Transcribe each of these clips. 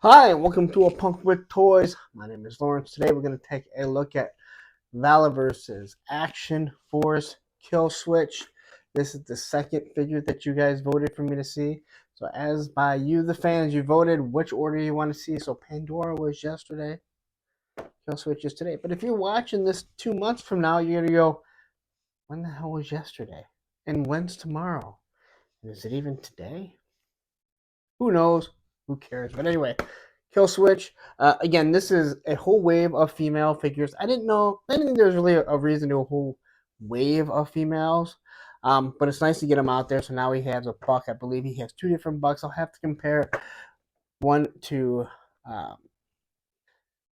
Hi, and welcome to A Punk with Toys. My name is Lawrence. Today we're going to take a look at Valaverse's Action Force Kill Switch. This is the second figure that you guys voted for me to see. So as by you, the fans, you voted which order you want to see. So Pandora was yesterday. Kill Switch is today. But if you're watching this 2 months from now, you're going to go, when the hell was yesterday? And when's tomorrow? And is it even today? Who knows? Who cares? But anyway, Kill Switch. Again, this is a whole wave of female figures. I didn't think there's really a reason to a whole wave of females. But it's nice to get him out there. So now he has a buck. I believe he has two different bucks. I'll have to compare one to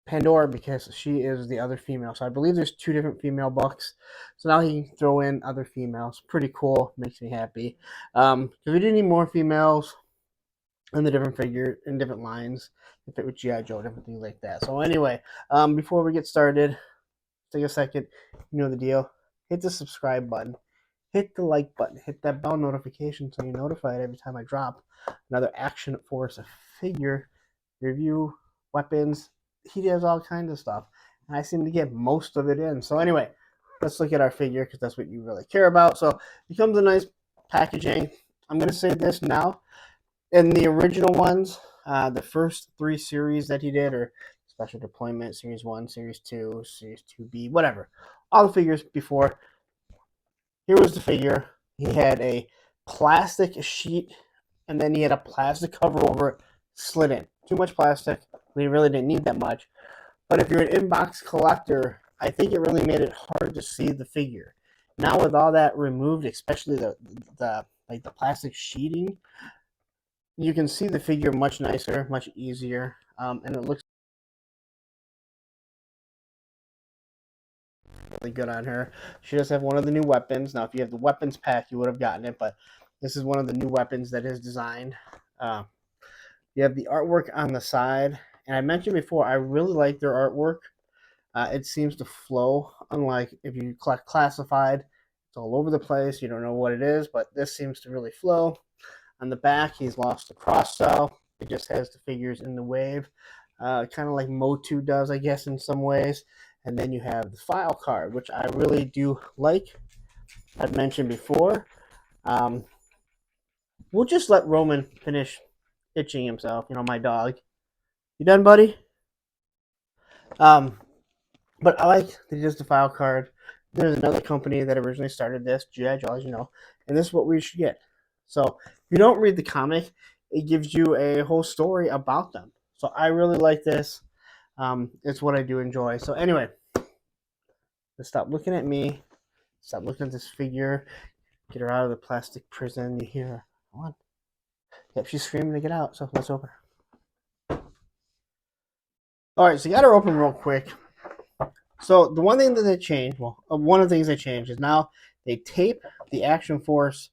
Pandora because she is the other female. So I believe there's two different female bucks. So now he can throw in other females. Pretty cool. Makes me happy. Because we didn't need more females in the different figure in different lines, if it was GI Joe, different things like that. So anyway, before we get started, take a second. You know the deal. Hit the subscribe button, hit the like button, hit that bell notification so you're notified every time I drop another Action Force figure review, weapons. He does all kinds of stuff, and I seem to get most of it in. So anyway, let's look at our figure because that's what you really care about. So it comes in nice packaging. I'm gonna say this now. In the original ones, the first three series that he did, or Special Deployment, Series 1, Series 2, Series 2B, whatever. All the figures before. Here was the figure. He had a plastic sheet, and then he had a plastic cover over it, slid in. Too much plastic. We really didn't need that much. But if you're an inbox collector, I think it really made it hard to see the figure. Now with all that removed, especially the plastic sheeting, you can see the figure much nicer, much easier, and it looks really good on her. She does have one of the new weapons. Now, if you have the weapons pack, you would have gotten it, but this is one of the new weapons that is designed. You have the artwork on the side, and I mentioned before, I really like their artwork. It seems to flow, unlike if you collect classified. It's all over the place. You don't know what it is, but this seems to really flow. On the back, he's lost the cross cell. It just has the figures in the wave, kind of like Motu does, I guess, in some ways. And then you have the file card, which I really do like. I've mentioned before. We'll just let Roman finish itching himself. You know, my dog. You done, buddy? But I like that he does the file card. There's another company that originally started this, GI Joe, as you know, and this is what we should get. So if you don't read the comic, it gives you a whole story about them. So I really like this. It's what I do enjoy. So anyway, let's stop looking at me. Stop looking at this figure. Get her out of the plastic prison. You hear her. Come on. Yep, she's screaming to get out. So let's open her. All right, so you got her open real quick. So the one thing that they changed, one of the things they changed is now they tape the Action Force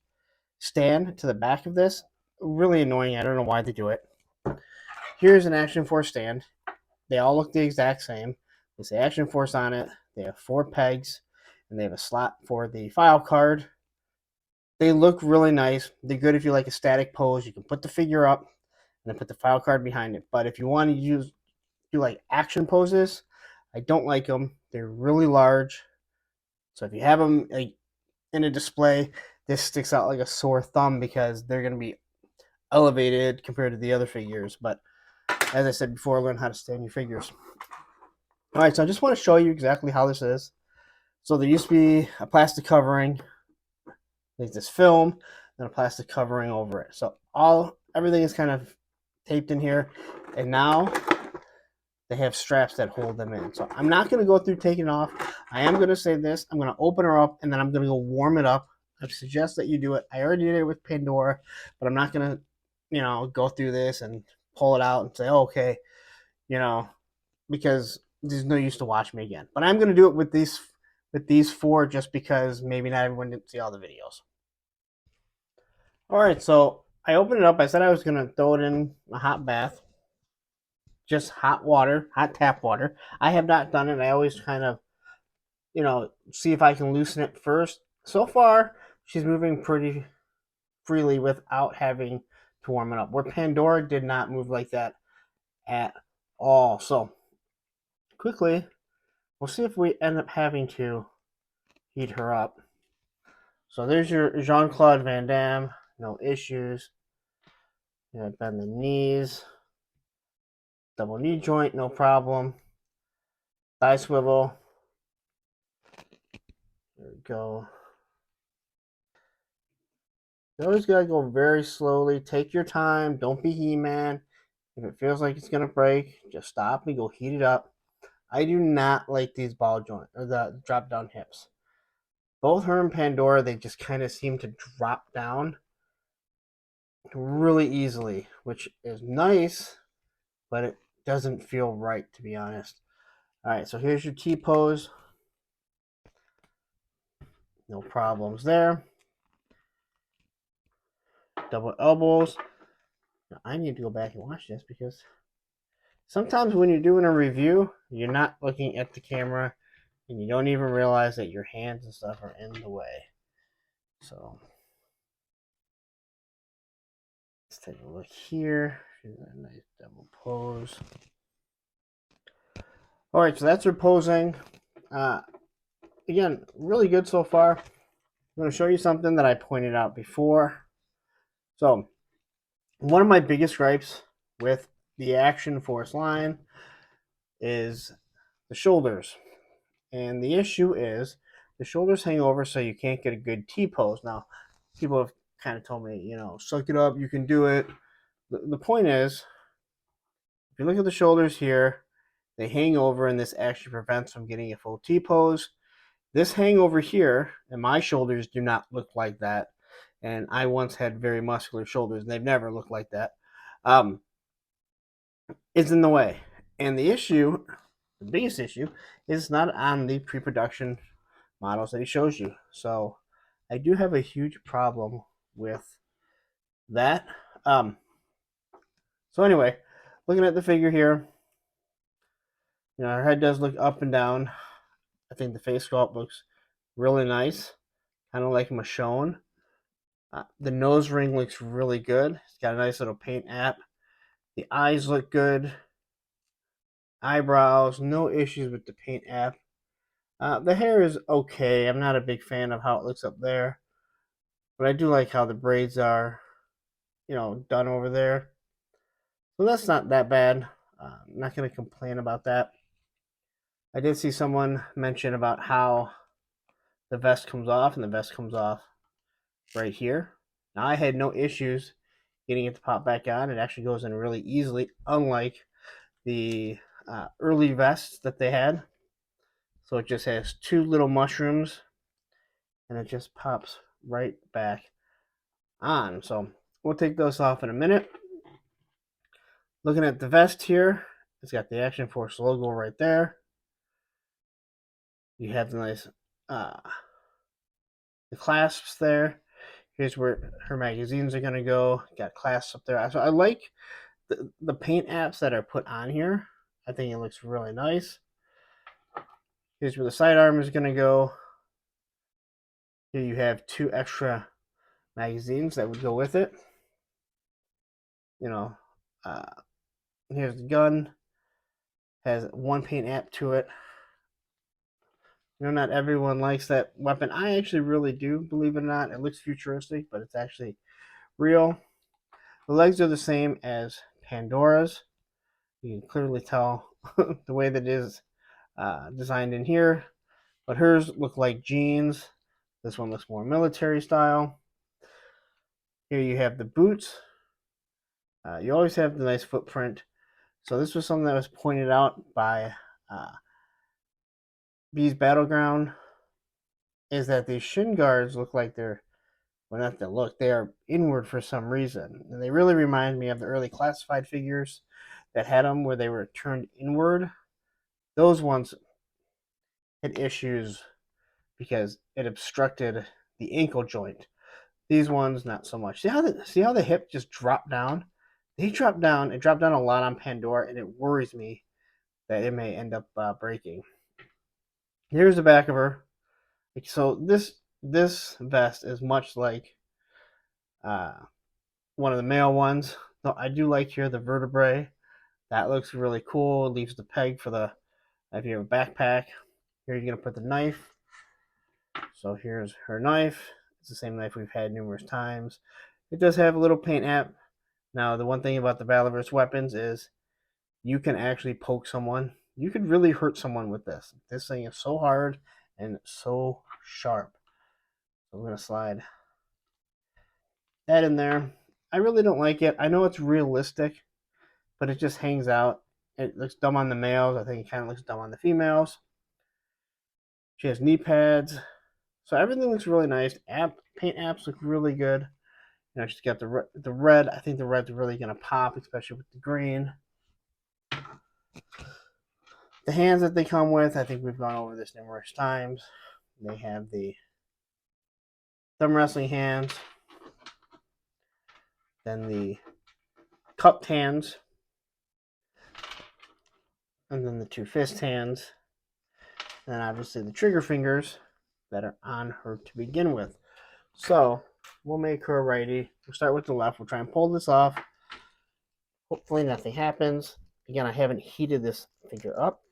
stand to the back of this. Really annoying. I don't know why they do it. Here's an Action Force stand. They all look the exact same. They say Action Force on it. They have 4 pegs, and they have a slot for the file card. They look really nice. They're good if you like a static pose. You can put the figure up and then put the file card behind it. But if you want to do like action poses, I don't like them. They're really large. So if you have them in a display, this sticks out like a sore thumb because they're going to be elevated compared to the other figures. But as I said before, learn how to stand your figures. All right, so I just want to show you exactly how this is. So there used to be a plastic covering, like this film, then a plastic covering over it. So everything is kind of taped in here, and now they have straps that hold them in. So I'm not going to go through taking it off. I am going to say this. I'm going to open her up, and then I'm going to go warm it up. I suggest that you do it. I already did it with Pandora, but I'm not going to, go through this and pull it out and say, oh, okay, because there's no use to watch me again. But I'm going to do it with these 4 just because maybe not everyone didn't see all the videos. All right, so I opened it up. I said I was going to throw it in a hot bath. Just hot water, hot tap water. I have not done it. I always kind of, see if I can loosen it first. So far, she's moving pretty freely without having to warm it up. Where Pandora did not move like that at all. So quickly, we'll see if we end up having to heat her up. So there's your Jean-Claude Van Damme, no issues. You know, bend the knees, double knee joint, no problem. Thigh swivel. There we go. You always gotta go very slowly. Take your time. Don't be He-Man. If it feels like it's gonna break, just stop and go heat it up. I do not like these ball joint or the drop down hips. Both her and Pandora, they just kind of seem to drop down really easily, which is nice, but it doesn't feel right, to be honest. All right, so here's your T-pose. No problems there. Double elbows. Now, I need to go back and watch this because sometimes when you're doing a review, you're not looking at the camera and you don't even realize that your hands and stuff are in the way. So let's take a look here. She's a nice double pose. All right, so that's her posing. Again, really good so far. I'm going to show you something that I pointed out before. So one of my biggest gripes with the Action Force line is the shoulders. And the issue is the shoulders hang over so you can't get a good T-pose. Now, people have kind of told me, you know, suck it up, you can do it. The point is, if you look at the shoulders here, they hang over and this actually prevents from getting a full T-pose. This hangover here, and my shoulders do not look like that. And I once had very muscular shoulders, and they've never looked like that. Is in the way. And the issue, the biggest issue, is not on the pre-production models that he shows you. So I do have a huge problem with that. So anyway, looking at the figure here, you know, her head does look up and down. I think the face sculpt looks really nice, kind of like Michonne. The nose ring looks really good. It's got a nice little paint app. The eyes look good. Eyebrows, no issues with the paint app. The hair is okay. I'm not a big fan of how it looks up there, but I do like how the braids are, you know, done over there. So that's not that bad. I'm not going to complain about that. I did see someone mention about how the vest comes off, and the vest comes off right here. Now, I had no issues getting it to pop back on. It actually goes in really easily, unlike the early vests that they had. So it just has two little mushrooms, and it just pops right back on. So we'll take those off in a minute. Looking at the vest here, it's got the Action Force logo right there. You have the nice the clasps there. Here's where her magazines are going to go. Got clasps up there. So I like the paint apps that are put on here. I think it looks really nice. Here's where the sidearm is going to go. Here you have two extra magazines that would go with it. You know, here's the gun. Has one paint app to it. You know, not everyone likes that weapon. I actually really do, believe it or not. It looks futuristic, but it's actually real. The legs are the same as Pandora's. You can clearly tell the way that it is designed in here. But hers look like jeans. This one looks more military style. Here you have the boots. You always have the nice footprint. So this was something that was pointed out by Bees Battleground, is that these shin guards look like they're, well, not the look, they are inward for some reason. And they really remind me of the early classified figures that had them where they were turned inward. Those ones had issues because it obstructed the ankle joint. These ones, not so much. See how the hip just dropped down? They dropped down. It dropped down a lot on Pandora, and it worries me that it may end up breaking. Here's the back of her. So this vest is much like one of the male ones. Though I do like here the vertebrae That looks really cool. It leaves the peg for the, if you have a backpack. Here you're going to put the knife. So here's her knife. It's the same knife we've had numerous times. It does have a little paint app. Now, the one thing about the Valaverse weapons is you can actually poke someone. You could really hurt someone with this. This thing is so hard and so sharp. So I'm going to slide that in there. I really don't like it. I know it's realistic, but it just hangs out. It looks dumb on the males. I think it kind of looks dumb on the females. She has knee pads. So everything looks really nice. Paint apps look really good. You know, she's got the red. I think the red's really going to pop, especially with the green. The hands that they come with, I think we've gone over this numerous times. They have the thumb wrestling hands, then the cupped hands, and then the two fist hands, and then obviously the trigger fingers that are on her to begin with. So we'll make her a righty. We'll start with the left. We'll try and pull this off. Hopefully nothing happens. Again, I haven't heated this figure up.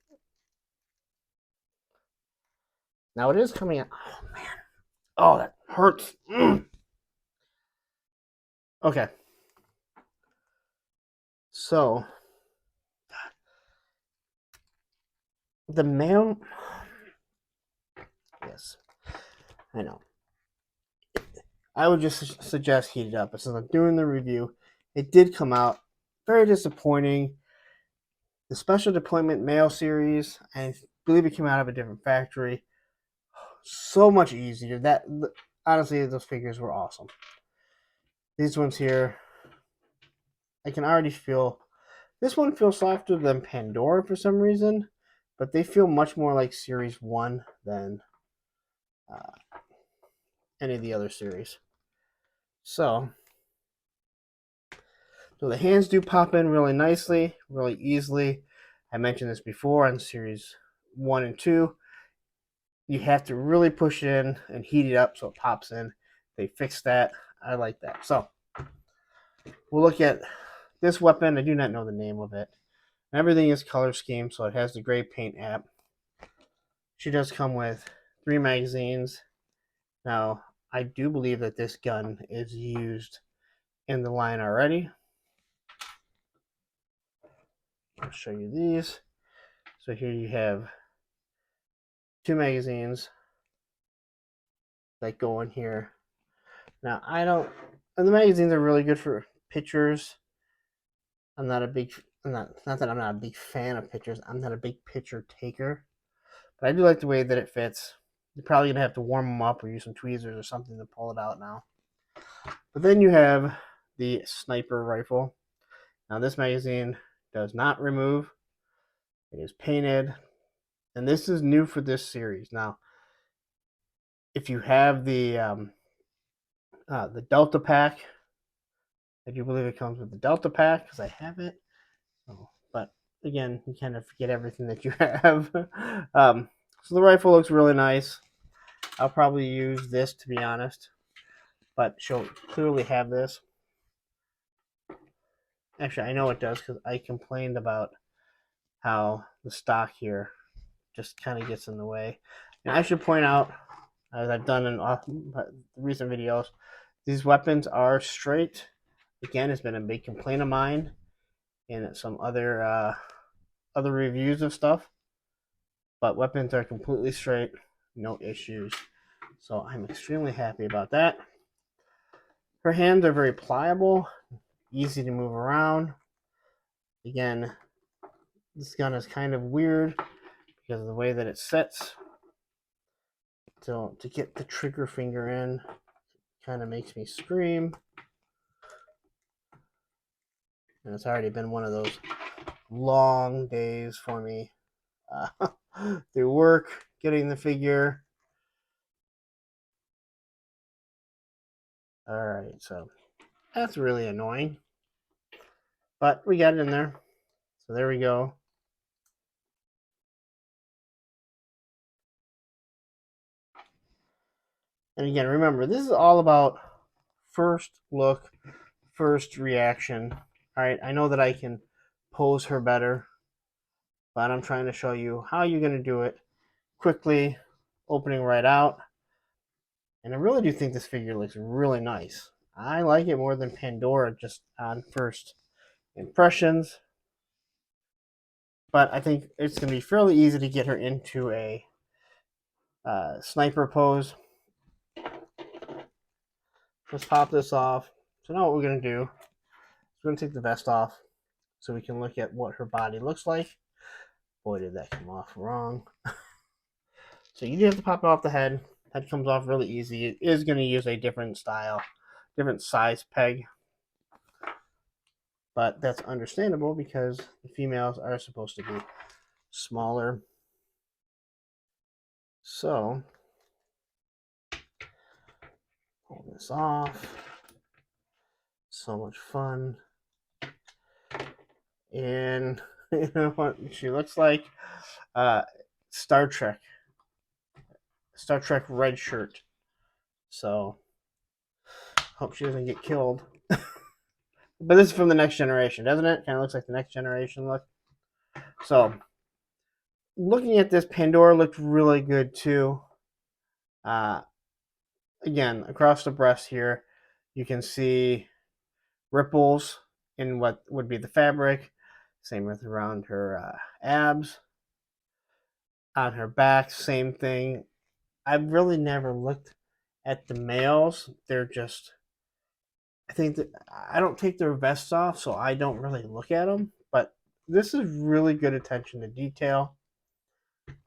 Now it is coming out. Oh, man. Oh, that hurts. Okay. So, the male. Yes, I know. I would just suggest heat it up. Since I'm doing the review, it did come out very disappointing. The Special Deployment Mail series, I believe it came out of a different factory. So much easier. That honestly, those figures were awesome. These ones here, I can already feel. This one feels softer than Pandora for some reason, but they feel much more like Series 1 than any of the other series. So the hands do pop in really nicely, really easily. I mentioned this before on Series 1 and 2. You have to really push it in and heat it up so it pops in. They fixed that. I like that. So we'll look at this weapon. I do not know the name of it. Everything is color scheme, so it has the gray paint app. She does come with 3 magazines. Now, I do believe that this gun is used in the line already. I'll show you these. So here you have 2 magazines that go in here. Now, and the magazines are really good for pictures. Not that I'm not a big fan of pictures. I'm not a big picture taker. But I do like the way that it fits. You're probably going to have to warm them up or use some tweezers or something to pull it out now. But then you have the sniper rifle. Now this magazine does not remove. It is painted. And this is new for this series. Now, if you have the Delta pack, I do believe it comes with the Delta pack because I have it. But again, you kind of forget everything that you have. So the rifle looks really nice. I'll probably use this, to be honest. But she'll clearly have this. Actually, I know it does because I complained about how the stock here just kind of gets in the way. And I should point out, as I've done in recent videos, these weapons are straight. Again, it's been a big complaint of mine in some other reviews of stuff. But weapons are completely straight, no issues. So I'm extremely happy about that. Her hands are very pliable, easy to move around. Again, this gun is kind of weird because of the way that it sits. So to get the trigger finger in kind of makes me scream. And it's already been one of those long days for me through work, getting the figure. All right, so that's really annoying. But we got it in there. So there we go. And again, remember, this is all about first look, first reaction. All right, I know that I can pose her better, but I'm trying to show you how you're going to do it quickly, opening right out. And I really do think this figure looks really nice. I like it more than Pandora just on first impressions, but I think it's going to be fairly easy to get her into a sniper pose. Let's pop this off. So now what we're going to do is we're going to take the vest off so we can look at what her body looks like. Boy, did that come off wrong. So you do have to pop it off the head. Head comes off really easy. It is going to use a different style, different size peg. But that's understandable because the females are supposed to be smaller. So, pull this off. So much fun. And you know what she looks like? Star Trek red shirt. So, hope she doesn't get killed. But this is from the next generation, doesn't it? Kind of looks like the next generation look. So, looking at this, Pandora looked really good too. Again, across the breast here, you can see ripples in what would be the fabric. Same with around her abs. On her back, same thing. I've really never looked at the males. They're just, I think that I don't take their vests off, so I don't really look at them. But this is really good attention to detail.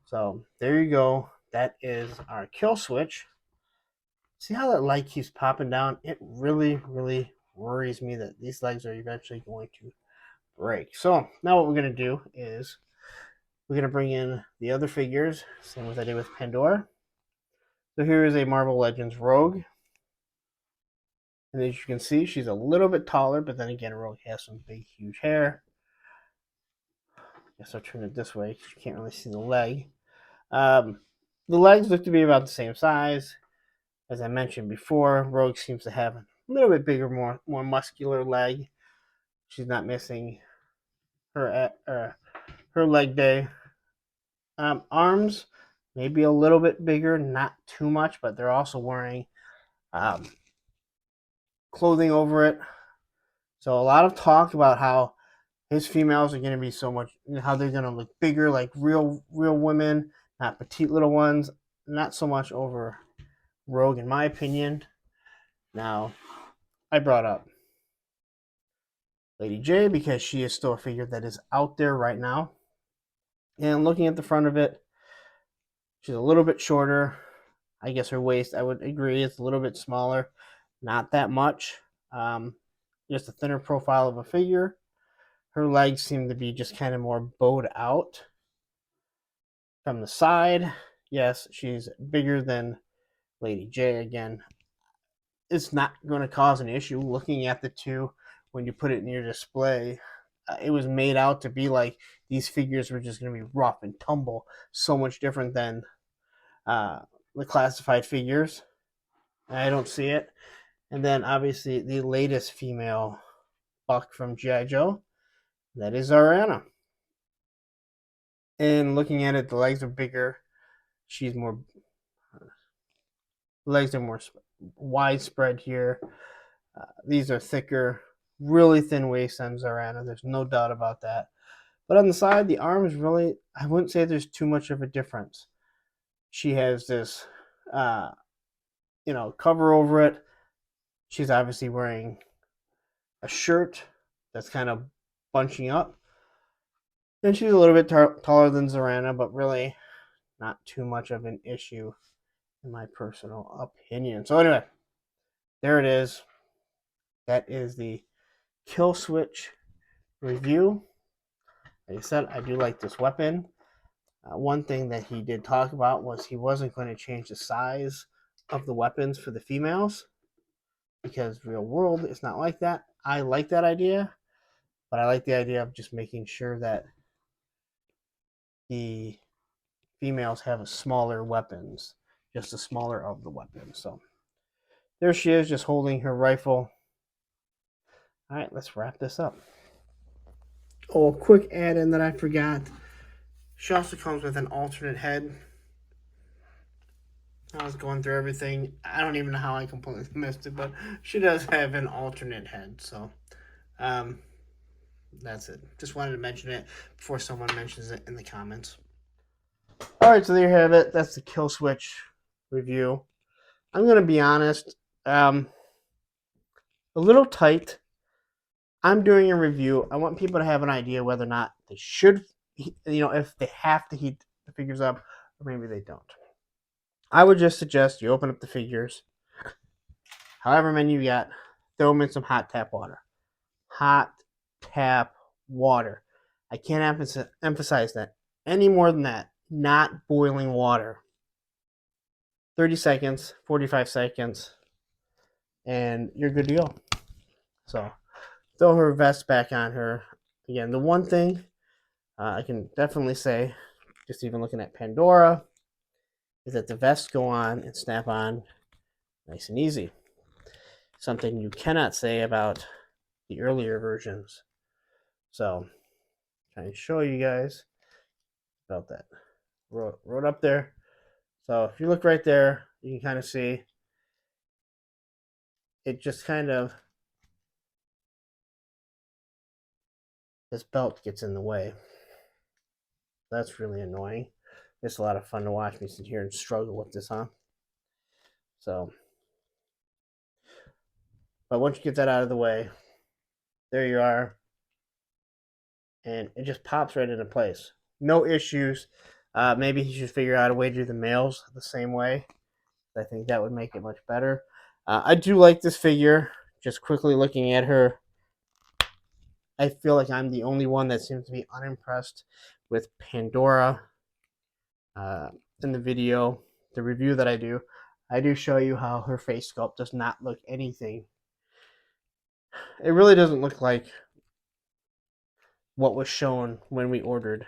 So there you go. That is our kill switch. See how that light keeps popping down? It really, really worries me that these legs are eventually going to break. So now what we're going to do is we're going to bring in the other figures, same as I did with Pandora. So here is a Marvel Legends Rogue. And as you can see, she's a little bit taller, but then again, Rogue has some big, huge hair. I guess I'll turn it this way because you can't really see the leg. The legs look to be about the same size. As I mentioned before, Rogue seems to have a little bit bigger, more muscular leg. She's not missing her leg day. Arms maybe a little bit bigger, not too much, but they're also wearing clothing over it. So a lot of talk about how his females are going to be so much, how they're going to look bigger, like real women, not petite little ones. Not so much over Rogue, in my opinion. Now, I brought up Lady J because she is still a figure that is out there right now. And looking at the front of it, she's a little bit shorter. I guess her waist, I would agree, is a little bit smaller. Not that much. Just a thinner profile of a figure. Her legs seem to be just kind of more bowed out. From the side, yes, she's bigger than Lady J again. It's not going to cause an issue looking at the two when you put it in your display. It was made out to be like these figures were just going to be rough and tumble, so much different than the classified figures. I don't see it. And then obviously the latest female buck from G.I. Joe, that is Ariana. And looking at it, the legs are bigger. She's more, legs are more widespread here. These are thicker, really thin waist on Ariana. There's no doubt about that. But on the side, the arms really, I wouldn't say there's too much of a difference. She has this, cover over it. She's obviously wearing a shirt that's kind of bunching up. And she's a little bit taller than Zorana, but really not too much of an issue in my personal opinion. So anyway, there it is. That is the kill switch review. Like I said, I do like this weapon. One thing that he did talk about was he wasn't going to change the size of the weapons for the females because real world is not like that. I like that idea, but I like the idea of just making sure that the females have a smaller weapons, just the smaller of the weapons. So there she is, just holding her rifle. All right, let's wrap this up. Oh, a quick add-in that I forgot. She also comes with an alternate head. I was going through everything. I don't even know how I completely missed it, but she does have an alternate head. So, um, that's it. Just wanted to mention it before someone mentions it in the comments. All right, so there you have it. That's the Kill Switch review. I'm going to be honest, a little tight. I'm doing a review. I want people to have an idea whether or not they should, if they have to heat the figures up, or maybe they don't. I would just suggest you open up the figures, however many you got, throw them in some hot tap water. Hot tap water. I can't emphasize that any more than that. Not boiling water. 30 seconds, 45 seconds, and you're good to go. So, throw her vest back on her. Again, the one thing I can definitely say, just even looking at Pandora, is that the vests go on and snap on nice and easy. Something you cannot say about the earlier versions. So, trying to show you guys about that. Wrote up there. So, if you look right there, you can kind of see it just kind of, this belt gets in the way. That's really annoying. It's a lot of fun to watch me sit here and struggle with this on. So, but once you get that out of the way, there you are. And it just pops right into place. No issues. Maybe he should figure out a way to do the males the same way. I think that would make it much better. I do like this figure. Just quickly looking at her, I feel like I'm the only one that seems to be unimpressed with Pandora. In the video, the review that I do show you how her face sculpt does not look anything. It really doesn't look like what was shown when we ordered.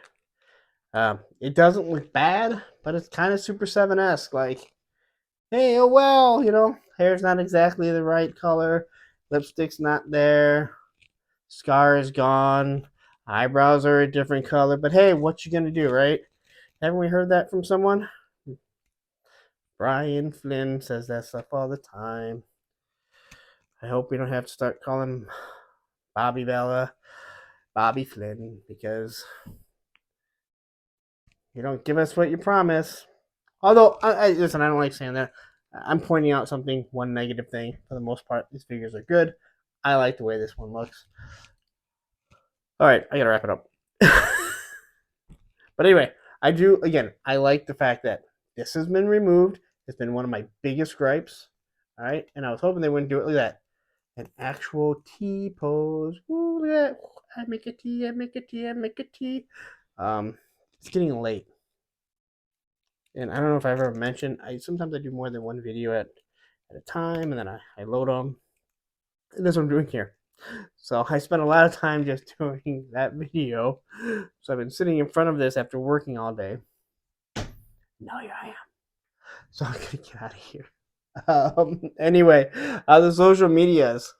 It doesn't look bad, but it's kind of Super 7-esque. Like, hey, oh well, hair's not exactly the right color, lipstick's not there, scar is gone, eyebrows are a different color, but hey, what you gonna do, right? Haven't we heard that from someone? Brian Flynn says that stuff all the time. I hope we don't have to start calling Bobby Bella Bobby Flynn, because you don't give us what you promise. Although, listen, I don't like saying that. I'm pointing out one negative thing. For the most part, these figures are good. I like the way this one looks. All right, I gotta wrap it up. But anyway, I like the fact that this has been removed. It's been one of my biggest gripes. All right, and I was hoping they wouldn't do it. Look at that. An actual T pose. Ooh, look at that. I make a T, I make a T, I make a T. It's getting late. And I don't know if I've ever mentioned, sometimes I do more than one video at a time, and then I load them. And that's what I'm doing here. So I spent a lot of time just doing that video. So I've been sitting in front of this after working all day. Now here I am. So I'm going to get out of here. Anyway, the social medias,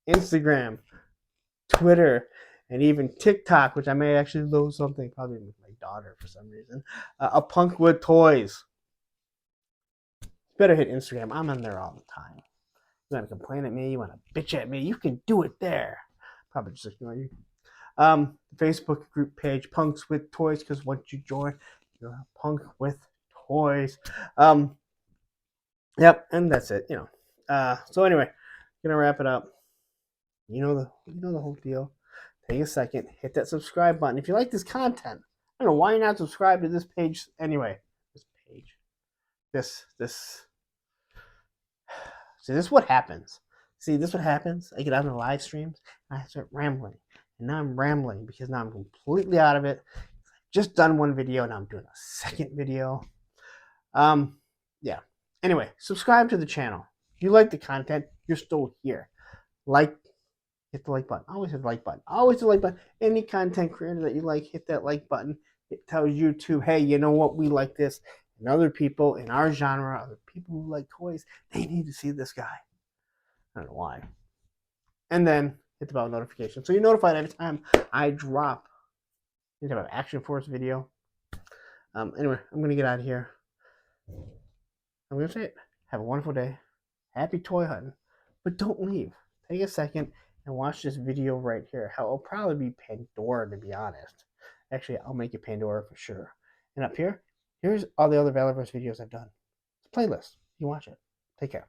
Instagram, Twitter, and even TikTok, which I may actually load something, probably with my daughter for some reason. A Punk with Toys. Better hit Instagram. I'm on there all the time. You want to complain at me? You want to bitch at me? You can do it there. Probably just ignore you. Facebook group page, Punks with Toys, because once you join, you're a punk with toys. Yep, and that's it. So anyway, gonna wrap it up. You know the whole deal. Take a second, hit that subscribe button if you like this content. I don't know why you're not subscribed to this page anyway. This page. This. See, this is what happens. I get on the live streams and I start rambling. And now I'm rambling because now I'm completely out of it. I've just done one video and I'm doing a second video. Yeah. Anyway, subscribe to the channel. If you like the content, you're still here. Hit the like button. Always hit the like button. Always hit the like button. Any content creator that you like, hit that like button. It tells YouTube, hey, you know what? We like this. And other people in our genre, other people who like toys, they need to see this guy. I don't know why. And then hit the bell notification so you're notified every time I drop any type of Action Force video. Anyway, I'm gonna get out of here. I'm gonna say it. Have a wonderful day. Happy toy hunting, but don't leave. Take a second and watch this video right here. How it'll probably be Pandora, to be honest. Actually, I'll make it Pandora for sure. And up here, here's all the other Valaverse videos I've done. It's a playlist. You can watch it. Take care.